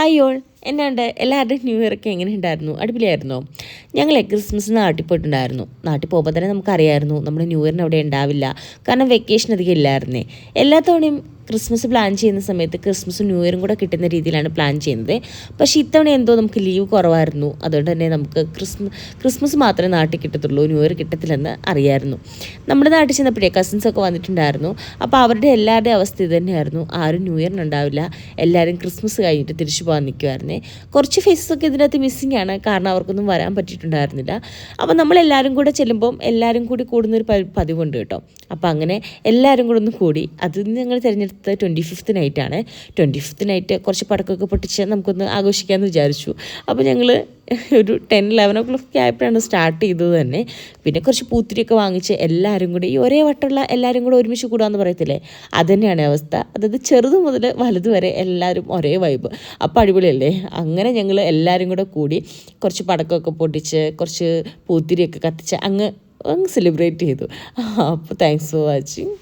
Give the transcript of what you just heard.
Hi all, എന്നാണ്ട് എല്ലാവരുടെയും new year ഒക്കെ എങ്ങനെ ഉണ്ടായിരുന്നു? അടിപൊളിയായിരുന്നോ? ഞങ്ങളെ ക്രിസ്മസ് നാട്ടിൽ പോയിട്ടുണ്ടായിരുന്നു. നാട്ടിൽ പോകുമ്പോൾ തന്നെ നമുക്കറിയായിരുന്നു നമ്മൾ ന്യൂ ഇയറിന് അവിടെ ഉണ്ടാവില്ല, കാരണം വെക്കേഷൻ അധികം ഇല്ലായിരുന്നേ. എല്ലാ തവണയും ക്രിസ്മസ് പ്ലാൻ ചെയ്യുന്ന സമയത്ത് ക്രിസ്മസും ന്യൂ ഇയറും കൂടെ കിട്ടുന്ന രീതിയിലാണ് പ്ലാൻ ചെയ്യുന്നത്. പക്ഷേ ഇത്തവണ എന്തോ നമുക്ക് ലീവ് കുറവായിരുന്നു. അതുകൊണ്ട് തന്നെ നമുക്ക് ക്രിസ്മസ് മാത്രമേ നാട്ടിൽ കിട്ടത്തുള്ളൂ, ന്യൂ ഇയർ കിട്ടത്തില്ലെന്ന് അറിയായിരുന്നു. നമ്മുടെ നാട്ടിൽ ചെന്നപ്പോഴേ കസിൻസൊക്കെ വന്നിട്ടുണ്ടായിരുന്നു. അപ്പോൾ അവരുടെ എല്ലാവരുടെയും അവസ്ഥ ഇത് തന്നെയായിരുന്നു. ആരും ന്യൂ ഇയറിനുണ്ടാവില്ല, എല്ലാവരും ക്രിസ്മസ് കഴിഞ്ഞിട്ട് തിരിച്ചു പോകാൻ നിൽക്കുമായിരുന്നേ. കുറച്ച് ഫേസസൊക്കെ ഇതിനകത്ത് മിസ്സിംഗ് ആണ്, കാരണം അവർക്കൊന്നും വരാൻ പറ്റിയിട്ടുണ്ടായിരുന്നില്ല. അപ്പോൾ നമ്മളെല്ലാവരും കൂടെ ചെല്ലുമ്പം എല്ലാവരും കൂടി കൂടുന്നൊരു പതിവുണ്ട് കേട്ടോ. അപ്പോൾ അങ്ങനെ എല്ലാവരും കൂടെ ഒന്ന് കൂടി. അത് ഞങ്ങൾ തിരഞ്ഞെടുത്തത് 25th നൈറ്റാണ്. 25th നൈറ്റ് കുറച്ച് പടക്കമൊക്കെ പൊട്ടിച്ച് നമുക്കൊന്ന് ആഘോഷിക്കാമെന്ന് വിചാരിച്ചു. അപ്പോൾ ഞങ്ങൾ ഒരു 10-11 ആയപ്പോഴാണ് സ്റ്റാർട്ട് ചെയ്തത് തന്നെ. പിന്നെ കുറച്ച് പൂത്തിരിയൊക്കെ വാങ്ങിച്ച് എല്ലാവരും കൂടി, ഈ ഒരേ വട്ടമുള്ള എല്ലാവരും കൂടെ ഒരുമിച്ച് കൂടാമെന്ന് പറയത്തില്ലേ, അതുതന്നെയാണ് അവസ്ഥ. അതായത് ചെറുത് മുതൽ വലുത് വരെ എല്ലാവരും ഒരേ വൈബ്. അപ്പോൾ അടിപൊളിയല്ലേ? അങ്ങനെ ഞങ്ങൾ എല്ലാവരും കൂടെ കൂടി കുറച്ച് പടക്കമൊക്കെ പൊട്ടിച്ച് കുറച്ച് പൂത്തിരിയൊക്കെ കത്തിച്ച് അങ്ങ് സെലിബ്രേറ്റ് ചെയ്തു. അപ്പോൾ താങ്ക്സ് ഫോർ വാച്ചിങ്.